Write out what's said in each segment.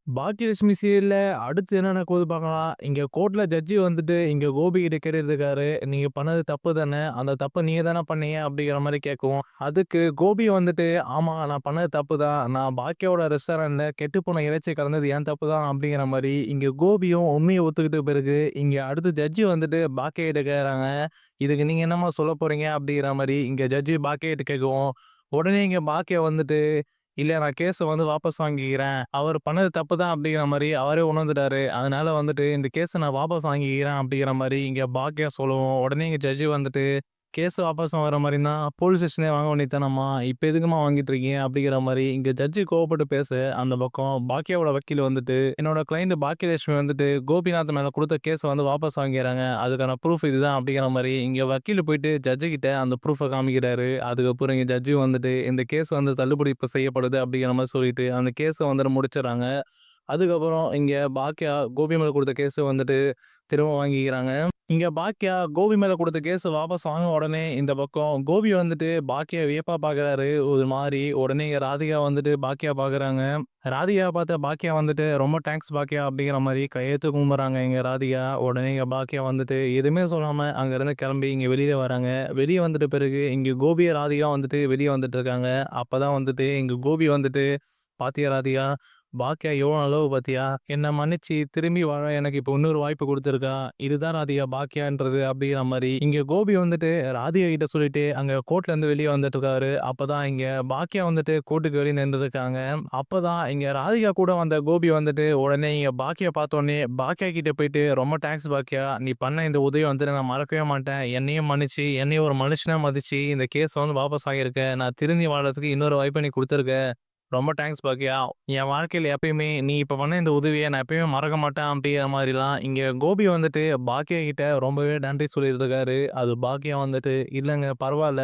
பாக்கியலட்சுமி சீரியல்ல அடுத்து என்ன நடக்க பார்க்கலாம். இங்க கோர்ட்ல ஜட்ஜி வந்துட்டு இங்க கோபி கிட்ட கேட்டுட்டு இருக்காரு. "நீங்க பண்ணது தப்பு தானே. அந்த தப்ப நீங்க தானே பண்ணீங்க." அப்படிங்கிற மாரி கேட்கவும், அதுக்கு கோபி வந்துட்டு, "ஆமா நான் பண்ணது தப்பு தான். நான் பாக்கியாவோட ரெஸ்டாரண்ட்ல கெட்டுப்போன இறைச்சி கலந்தது என் தப்பு தான்." அப்படிங்கிற மாரி இங்க கோபியும் உண்மைய ஒத்துக்கிட்ட பிறகு, இங்க அடுத்து ஜட்ஜி வந்துட்டு பாக்கியா கிட்ட கேட்கறாங்க. "இதுக்கு நீங்க என்னம்மா சொல்லப் போறீங்க?" அப்படிங்கிற மாரி இங்க ஜட்ஜி பாக்கியா கிட்ட கேட்கவும், உடனே இங்க பாக்கியா வந்துட்டு, "இல்ல நான் கேஸ வந்து வாபஸ் வாங்கிக்கிறேன். அவரு பண்ணது தப்பு தான்." அப்படிங்கிற மாரி அவரே உணர்ந்துட்டாரு. அதனால வந்துட்டு இந்த கேஸ நான் வாபஸ் வாங்கிக்கிறேன் அப்படிங்கிற மாரி இங்க பாக்கியா சொல்லவும், உடனே இங்க ஜட்ஜி வந்துட்டு, "கேஸ் வாபஸ் வாங்குற மாரின்னா போலீஸ் ஸ்டேஷனே வாங்க வேண்டியது தானம்மா. இப்ப எதுக்கும்மா வாங்கிட்டு இருக்கீங்க?" அப்படிங்கிற மாரி இங்க ஜட்ஜி கோவப்பட்டு பேச, அந்த பக்கம் பாக்கியாவோட வக்கீல் வந்துட்டு, "என்னோட கிளையண்ட் பாக்கியலட்சுமி வந்துட்டு கோபிநாத் மேல குடுத்த கேஸ வந்து வாபஸ் வாங்கிக்கிறாங்க. அதுக்கான ப்ரூஃப் இதுதான்." அப்படிங்கிற மாரி இங்க வக்கீல் போயிட்டு ஜட்ஜு கிட்ட அந்த ப்ரூஃப காமிக்கிறாரு. அதுக்கப்புறம் இங்க ஜட்ஜி வந்துட்டு, "இந்த கேஸ் வந்து தள்ளுபடி இப்ப செய்யப்படுது." அப்படிங்கிற மாரி சொல்லிட்டு, அந்த கேஸ வந்துட்டு முடிச்சுர்றாங்க. அதுக்கப்புறம் இங்க பாக்கியா கோபி மேல குடுத்த கேஸ வந்துட்டு திரும்ப வாங்கிக்கிறாங்க. இங்க பாக்கியா கோபி மேல குடுத்த கேஸ வாபஸ் வாங்குன உடனே, இந்த பக்கம் கோபி வந்துட்டு பாக்கியாவ வியப்பா பார்க்குறாரு ஒரு மாரி. உடனே இங்க ராதிகா வந்துட்டு பாக்கியா பார்க்குறாங்க. ராதிகாவ பார்த்த பாக்கியா வந்துட்டு, "ரொம்ப தேங்க்ஸ் பாக்கியா." அப்படிங்கிற மாரி கையெடுத்து கும்புடுறாங்க இங்க ராதிகா. உடனே இங்க பாக்கியா வந்துட்டு எதுவுமே சொல்லாம அங்கருந்து கிளம்பி இங்க வெளிய வராங்க. வெளிய வந்துட்ட பிறகு இங்க கோபி, ராதிகா வந்துட்டு வெளிய வந்துட்டு இருக்காங்க. அப்பதான் வந்துட்டு இங்க கோபி வந்துட்டு, "பாத்தியா ராதிகா, பாக்கியா எவ்வளோ நல்லவ பாத்தியா? என்ன மன்னிச்சு திரும்பி வாழ எனக்கு இப்போ இன்னொரு வாய்ப்பு குடுத்துருக்கா. இதுதான் ராதிகா பாக்கியான்றது." அப்படிங்கிற மாரி இங்க கோபி வந்துட்டு ராதிகா கிட்ட சொல்லிட்டு அங்க கோர்ட்லேருந்து வெளிய வந்துட்டுருக்காரு. அப்பதான் இங்க பாக்கியா வந்துட்டு கோர்ட்டுக்கு வெளிய நின்னுட்டுருக்காங்க. அப்பதான் இங்க ராதிகா கூட வந்த கோபி வந்துட்டு உடனே இங்க பாக்கியா பார்த்தோனே, பாக்கியா கிட்ட போயிட்டு, "ரொம்ப தேங்க்ஸ் பாக்கியா. நீ பண்ண இந்த உதவிய வந்துட்டு நான் மறக்கவே மாட்டேன். என்னையும் மன்னிச்சு, என்னையும் ஒரு மனுஷனா மதிச்சு இந்த கேஸ வந்து வாபஸ் வாங்கியிருக்க. நான் திருந்தி வாழறதுக்கு இன்னொரு வாய்ப்ப நீ குடுத்துருக்க. ரொம்ப தேங்க்ஸ் பாக்கியா. என் வாழ்க்கையில எப்பயுமே நீ இப்ப பண்ண இந்த உதவிய நான் எப்பயுமே மறக்க மாட்டேன்." அப்படிங்கிற மாரிலாம் இங்க கோபி வந்துட்டு பாக்கியா கிட்ட ரொம்பவே நன்றி சொல்லியிருக்காரு. அது பாக்கியா வந்துட்டு, "இல்லங்க பரவால்ல.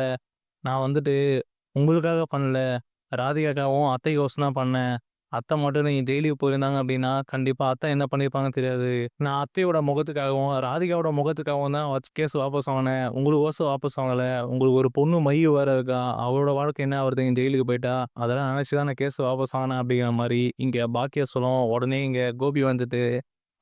நான் வந்துட்டு உங்களுக்காக பண்ணல. ராதிகாக்காகவும், அத்தைக்கோசரம் தான் பண்ணேன். அத்தை மட்டும் நீங்க ஜெயிலுக்கு போயிருந்தாங்க அப்படின்னா, கண்டிப்பா அத்தை என்ன பண்ணியிருப்பாங்கன்னு தெரியாது. நான் அத்தையோட முகத்துக்காகவும், ராதிகாவோட முகத்துக்காகவும் தான் கேஸ் வாபஸ் வாங்குனேன். உங்களுக்கோசரம் வாபஸ் வாங்கல. உங்களுக்கு ஒரு பொண்ணு மையு வேற இருக்கா. அவளோட வாழ்க்கை என்ன ஆவுறது இங்க ஜெயிலுக்கு போயிட்டா? அதெல்லாம் நினைச்சு தான் நான் கேஸ் வாபஸ் வாங்குனேன்." அப்படிங்கிற மாரி இங்க பாக்கியா சொல்லவும், உடனே இங்க கோபி வந்துட்டு,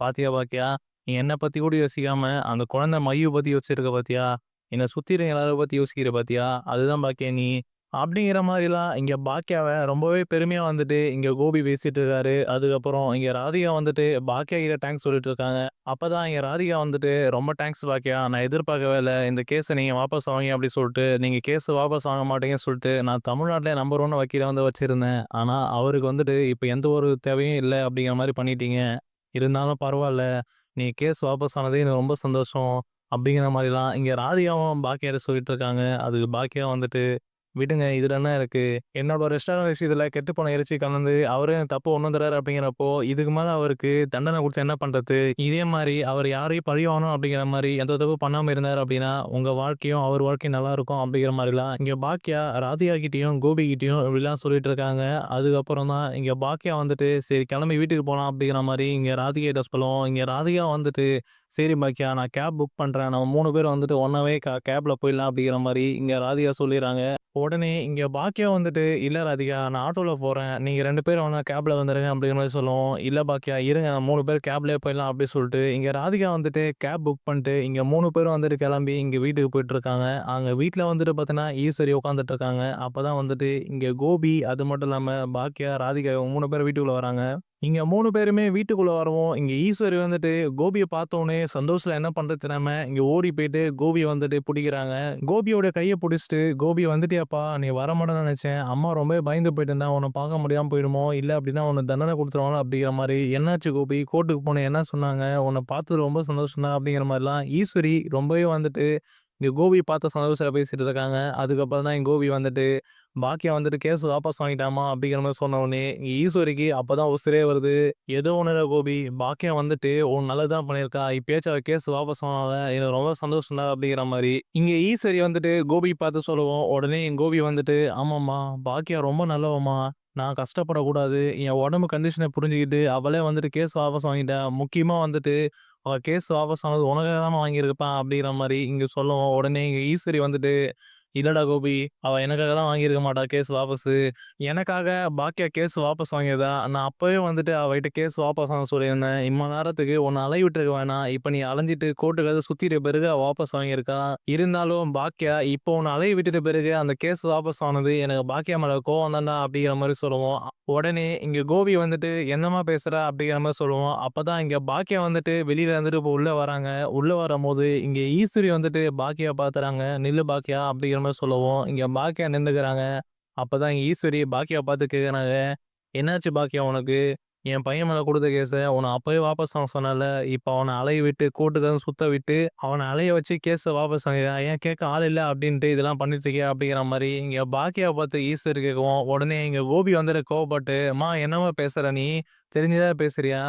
"பாத்தியா பாக்கியா, நீ என்ன பத்தி கூட யோசிக்காம, அந்த குழந்தை மைய பத்தி யோசிச்சிருக்க பாத்தியா? என்ன சுத்தி இருக்க எல்லார பத்தி யோசிக்கிற பாத்தியா? அதுதான் பாக்கியா நீ." அப்படிங்கிற மாரிலாம் இங்க பாக்கியாவ ரொம்பவே பெருமையா வந்துட்டு இங்க கோபி பேசிட்டு இருக்காரு. அதுக்கப்புறம் இங்க ராதிகா வந்துட்டு பாக்கியா கிட்ட தேங்க்ஸ் சொல்லிட்டு இருக்காங்க. அப்பதான் இங்க ராதிகா வந்துட்டு, "ரொம்ப தேங்க்ஸ் பாக்கியா. நான் எதிர்பார்க்கவே இல்ல. இந்த கேஸ நீங்க வாபஸ் வாங்கி அப்படி சொல்லிட்டு, நீங்க கேஸ வாபஸ் வாங்க மாட்டீங்கன்னு சொல்லிட்டு, நான் தமிழ்நாட்டிலே நம்பர் 1 வக்கீலா வந்து வச்சிருந்தேன். ஆனா அவருக்கு வந்துட்டு இப்ப எந்த ஒரு தேவையும் இல்ல அப்படிங்கிற மாரி பண்ணிட்டீங்க. இருந்தாலும் பரவால்ல. நீங்க கேஸ் வாபஸ் ஆனது எனக்கு ரொம்ப சந்தோஷம்." அப்படிங்கிற மாரிலாம் இங்க ராதிகாவும் பாக்கியாட்ட சொல்லிட்டு இருக்காங்க. அதுக்கு பாக்கியா வந்துட்டு, "விடுங்க. இதுல என்ன இருக்கு? என்னோட ரெஸ்டாரண்ட் விஷயத்துல கெட்டுப்போன இறைச்சி கலந்து அவரே தப்பு உணர்ந்துறாரு அப்படிங்கிறப்போ, இதுக்கு மேல அவருக்கு தண்டனை குடுத்து என்ன பண்றது? இதே மாரி அவர் யாரையும் பழி வாங்கணும் அப்படிங்கிற மாரி எந்த தப்பு பண்ணாம இருந்தாரு அப்படின்னா, உங்க வாழ்க்கையும், அவர் வாழ்க்கையும் நல்லாருக்கும்." அப்படிங்கிற மாரிலாம் இங்க பாக்கியா ராதிகா கிட்டயும், கோபி கிட்டயும் இப்படிலாம் சொல்லிட்டு இருக்காங்க. அதுக்கப்புறம் தான் இங்க பாக்கியா வந்துட்டு, "சரி கிளம்பி வீட்டுக்கு போலாம்." அப்படிங்கிற மாரி இங்க ராதிகா கிட்ட சொல்லவும், இங்க ராதிகா வந்துட்டு, "சரி பாக்கியா நான் கேப் புக் பண்றேன். நம்ம 3 பேரும் வந்துட்டு ஒண்ணாவே கேப்ல போயிடலாம்." அப்படிங்கிற மாரி இங்க ராதிகா சொல்லிர்றாங்க. உடனே இங்க பாக்கியா வந்துட்டு, "இல்ல ராதிகா நான் ஆட்டோல போறேன். நீங்க 2 பேரும் வேணா கேப்ல வந்துருங்க." அப்படிங்கிற மாரி சொல்லவும், "இல்ல பாக்கியா இருங்க 3 பேர் கேப்லயே போயிடலாம்." அப்படி சொல்லிட்டு இங்க ராதிகா வந்துட்டு கேப் புக் பண்ணிட்டு இங்க 3 பேரும் வந்துட்டு கிளம்பி இங்க வீட்டுக்கு போயிட்டுருக்காங்க. அங்க வீட்ல வந்துட்டு பார்த்தீங்கன்னா, ஈஸ்வரி உட்காந்துட்டு இருக்காங்க. அப்பதான் வந்துட்டு இங்க கோபி, அது மட்டும் இல்லாம பாக்கியா, ராதிகா இவங்க 3 பேரும் வீட்டுக்குள்ள வராங்க. இங்க 3 பேருமே வீட்டுக்குள்ள வரவும், இங்க ஈஸ்வரி வந்துட்டு கோபிய பார்த்தோனே சந்தோஷத்துல என்ன பண்றது தெரியாம இங்க ஓடி போயிட்டு கோபிய வந்துட்டு புடிக்கிறாங்க. கோபியோட கைய புடிச்சுட்டு, "கோபி வந்துட்டியாப்பா? நீ வரமாட்டேன்னு நெனச்சேன். அம்மா ரொம்பவே பயந்து போயிட்டேன்டா. உன்ன பார்க்க முடியாம போயிடுமோ! இல்ல அப்டின்னா உனக்கு தண்டனை குடுத்துருவாங்களோ!" அப்படிங்கிற மாரி. "என்னாச்சு கோபி? கோர்ட்டுக்கு போனேன். என்ன சொன்னாங்க? உன்ன பார்த்தது ரொம்ப சந்தோஷம்டா." அப்படிங்கிற மாரிலாம் ஈஸ்வரி ரொம்பவே வந்துட்டு இங்க கோபிய பார்த்த சந்தோஷத்துல பேசிட்டு இருக்காங்க. அதுக்கப்புறம் தான் இங்க கோபி வந்துட்டு, "பாக்கியா வந்துட்டு கேஸ் வாபஸ் வாங்கிட்டாமா." அப்படிங்கிற மாரி சொன்ன உடனே, இங்க ஈஸ்வரிக்கு அப்பதான் உசுரே வருது. "ஏதோ ஒண்ணுல கோபி, பாக்கியா வந்துட்டு உனக்கு நல்லது தான் பண்ணியிருக்கா. இப்பயாச்சும் அவ கேஸ் வாபஸ் வாங்குனால எனக்கு ரொம்ப சந்தோஷம்டா." அப்படிங்கிற மாரி. இங்க ஈஸ்வரி வந்துட்டு கோபி பார்த்து சொல்லவும், உடனே என் கோபி வந்துட்டு, "ஆமாம்மா, பாக்கியா ரொம்ப நல்லவம்மா. நான் கஷ்டப்படக்கூடாது. என் உடம்பு கண்டிஷன புரிஞ்சுக்கிட்டு அவளே வந்துட்டு கேஸ் வாபஸ் வாங்கிட்டா. முக்கியமா வந்துட்டு அவ கேஸ் வாபஸ் ஆனது உனக்காக தாம்மா வாங்கியிருப்பா." அப்படிங்கிற மாரி இங்க சொல்லவும், உடனே இங்க ஈஸ்வரி வந்துட்டு, இல்லடா கோபி, அவ எனக்காக தான் வாங்கியிருக்க மாட்டா கேஸ் வாபஸு. எனக்காக பாக்கியா கேஸ் வாபஸ் வாங்கியதா, நான் அப்பவே வந்துட்டு அவகிட்ட கேஸ் வாபஸ் வாங்க சொல்லியிருந்தேன். இம்மா நேரத்துக்கு உன்ன அலைய விட்டுருக்க வேணாம். இப்ப நீ அலைஞ்சிட்டு கோர்ட்டுக்காக சுத்திட்ட பிறகு அவ வாபஸ் வாங்கியிருக்கா. இருந்தாலும் பாக்கியா இப்போ உன்ன அலைய விட்டுட்ட பிறகு அந்த கேஸ் வாபஸ் ஆனது எனக்கு பாக்கியா மேல கோவம் தான்டா அப்படிங்கிற மாரி சொல்லுவோம். உடனே இங்க கோபி வந்துட்டு என்னம்மா பேசுற அப்படிங்கிற மாரி சொல்லுவோம். அப்பதான் இங்க பாக்கியா வந்துட்டு வெளியில இருந்துட்டு இப்போ உள்ள வராங்க. உள்ள வரும்போது இங்க ஈஸ்வரி வந்துட்டு பாக்கியா பாத்துறாங்க. நில்லு பாக்கியா அப்படிங்கிற மாரி சொல்லவும், இங்க பாக்கியா நின்னுக்குறாங்க. அப்பதான் இங்க ஈஸ்வரி பாக்கியாவ பாத்து கேக்குறாங்க, "என்னாச்சு பாக்கியா உனக்கு? என் பையன் மேல குடுத்த கேஸ உன்ன அப்பவே வாபஸ் வாங்க சொன்னேன்ல. இப்ப அவன அலைய விட்டு கோர்ட்டுக்கு சுத்த விட்டு, அவன அலைய வச்சு கேஸ வாபஸ் வாங்கிறியா? ஏன் கேட்க ஆள் இல்ல அப்படின்ட்டு இதெல்லாம் பண்ணிட்டு இருக்கியா?" அப்படிங்கிற மாரி இங்க பாக்கியாவ பாத்து ஈஸ்வரி கேட்கவும், உடனே இங்க கோபி வந்துட்டு கோவப்பட்டு, "அம்மா என்னம்மா பேசுற நீ? தெரிஞ்சுதான் பேசுறியா?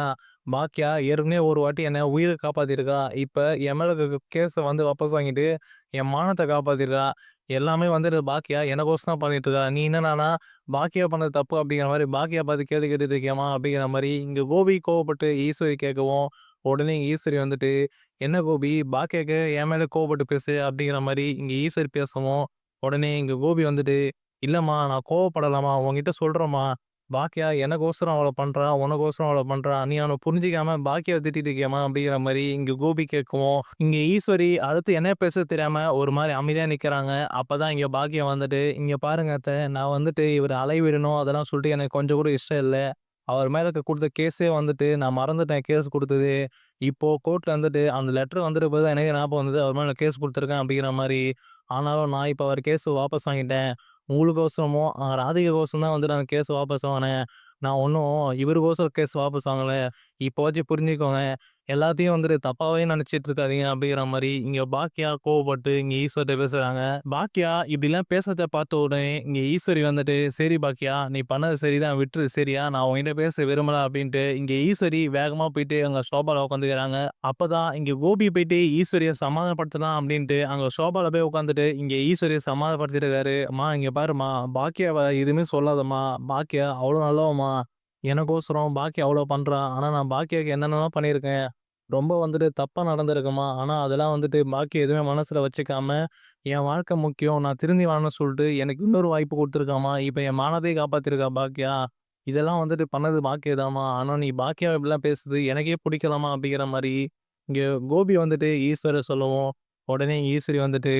பாக்கியா ஏற்கனவே ஒரு வாட்டி என்ன உயிர காப்பாத்தியிருக்கா. இப்ப என் மேல இருக்க கேஸ வந்து வாபஸ் வாங்கிட்டு, என் மானத்த காப்பாத்திருக்கா. எல்லாமே வந்துட்டு பாக்கியா எனக்கோசரம் தான் பண்ணிட்டு இருக்கா. நீ என்னடான்னா, பாக்கியா பண்ணது தப்பு அப்படிங்கிற மாரி பாக்கியா பார்த்து கேள்வி கேட்டுட்டு இருக்கியாம்மா?" அப்படிங்கிற மாரி இங்க கோபி கோவப்பட்டு ஈஸ்வரி கேட்கவும், உடனே ஈஸ்வரி வந்துட்டு, "என்ன கோபி பாக்கியாக்கு என் மேல கோவப்பட்டு பேசு" அப்படிங்கிற மாரி இங்க ஈஸ்வரி பேசவும், உடனே இங்க கோபி வந்துட்டு, "இல்லம்மா நான் கோவப்படலம்மா. உன்கிட்ட சொல்றேன்ம்மா. பாக்கியா எனக்கோசரம் அவ்வளோ பண்றா. உனக்கோசரம் அவ்வளோ பண்றா. நீ அவன புரிஞ்சுக்காம பாக்கியாவ திட்டிட்டு இருக்கியேம்மா" அப்படிங்கிற மாரி இங்க கோபி கேட்கவும், இங்க ஈஸ்வரி அடுத்து என்ன பேச தெரியாம ஒரு மாரி அமைதியா நிக்கிறாங்க. அப்பதான் இங்க பாக்கியம் வந்துட்டு, "இங்க பாருங்க அத்த, நான் வந்துட்டு இவர அலைய விடணும் அதெல்லாம் சொல்லிட்டு எனக்கு கொஞ்சம் கூட இஷ்டம் இல்ல. அவர் மேல குடுத்த கேஸே வந்துட்டு நான் மறந்துட்டேன் கேஸ் குடுத்தது. இப்போ கோர்ட்ல வந்துட்டு அந்த லெட்டர் வந்துட்ட பிறகு தான் எனக்கே ஞாபகம் வந்தது. அவர் மேல கேஸ் குடுத்துருக்கேன்" அப்படிங்கிற மாரி. ஆனாலும் நான் இப்ப அவர் கேஸ வாபஸ் வாங்கிட்டேன். உங்களுக்கோசரமும் ராதிகாக்கோசரம் தான் வந்துட்டு அந்த கேஸ வாபஸ் வாங்குனேன். நான் ஒண்ணும் இவருக்கோசரம் கேஸ் வாபஸ் வாங்கல. இப்போவாச்சும் புரிஞ்சுக்கோங்க. எல்லாத்தையும் வந்துட்டு தப்பாவே நெனச்சுட்டு இருக்காதீங்க அப்படிங்கிற மாரி இங்க பாக்கியா கோவப்பட்டு இங்க ஈஸ்வரிட்ட பேசுறாங்க. பாக்கியா இப்படிலாம் பேசுறத பார்த்த உடனே இங்க ஈஸ்வரி வந்துட்டு, "சரி பாக்கியா, நீ பண்ணது சரிதான் விட்டுரு சரியா? நான் உன்கிட்ட பேச விரும்பல" அப்படின்ட்டு இங்க ஈஸ்வரி வேகமா போயிட்டு அங்க சோபால உட்காந்துக்கிறாங்க. அப்பதான் இங்க கோபி போயிட்டு ஈஸ்வரிய சமாதானப்படுத்தலாம் அப்படின்ட்டு அங்க சோபால போய் உட்காந்துட்டு இங்க ஈஸ்வரிய சமாதானப்படுத்திட்டு இருக்காரு. "அம்மா இங்க பாரும்மா, பாக்கியாவ எதுவுமே சொல்லாதம்மா. பாக்கியா அவ்வளோ நல்லவம்மா. எனக்கோசரம் பாக்கியா அவ்வளோ பண்றா. ஆனா நான் பாக்கியாக்கு என்னென்னலாம் பண்ணியிருக்கேன். ரொம்ப வந்துட்டு தப்பா நடந்திருக்கும்மா. ஆனா அதெல்லாம் வந்துட்டு பாக்கியா எதுவுமே மனசுல வச்சுக்காம, என் வாழ்க்கை முக்கியம். நான் திருந்தி வாழணும்னு சொல்லிட்டு எனக்கு இன்னொரு வாய்ப்பு குடுத்துருக்காம்மா. இப்ப என் மானத்தையே காப்பாத்திருக்கா பாக்கியா. இதெல்லாம் வந்துட்டு பண்ணது பாக்கியா தாம்மா. ஆனா நீ பாக்கியாவ இப்படிலாம் பேசுறது எனக்கே பிடிக்கலம்மா" அப்படிங்கிற மாரி இங்க கோபி வந்துட்டு ஈஸ்வர சொல்லவும், உடனே ஈஸ்வரி வந்துட்டு,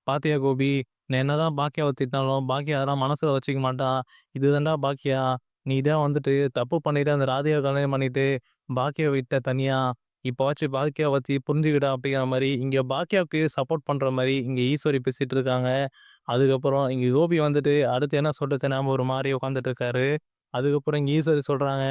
"பாத்தியா கோபி, நான் என்னதான் பாக்கியாவ திட்டினாலும் பாக்கியா அதெல்லாம் மனசுல வச்சுக்க மாட்டா. இதுதான்டா பாக்கியா. நீ தான் வந்துட்டு தப்பு பண்ணிட்டு அந்த ராதிகாவ கல்யாணம் பண்ணிட்டு, பாக்கியாவ விட்ட தனியா. இப்பவாச்சும் பாக்கியாவ பத்தி புரிஞ்சுக்கடா" அப்படிங்கிற மாரி, இங்க பாக்கியாவுக்கு சப்போர்ட் பண்ற மாரி இங்க ஈஸ்வரி பேசிட்டு இருக்காங்க. அதுக்கப்புறம் இங்க கோபி வந்துட்டு அடுத்து என்ன சொல்றது தெரியாம ஒரு மாரி உட்காந்துட்டு இருக்காரு. அதுக்கப்புறம் இங்க ஈஸ்வரி சொல்றாங்க,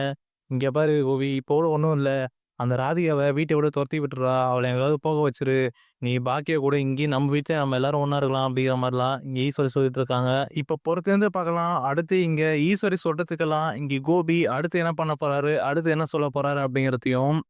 "இங்க பாரு கோபி, இப்போ கூட ஒண்ணும் இல்ல. அந்த ராதிகாவ வீட்ட விட்டு தொரத்தி விட்டுர்றா. அவள எங்கேயாவது போக வச்சுரு. நீ பாக்கியா கூட இங்கேயே நம்ம வீட்ல நம்ம எல்லாரும் ஒண்ணா இருக்கலாம்" அப்படிங்கிற மாரிலாம் இங்க ஈஸ்வரி சொல்லிட்டு இருக்காங்க. இப்ப பொறுத்திருந்து பார்க்கலாம். அடுத்து இங்க ஈஸ்வரி சொல்றதுக்கெல்லாம் இங்க கோபி அடுத்து என்ன பண்ண போறாரு? அடுத்து என்ன சொல்லப் போறாரு? அப்படிங்கிறதையும்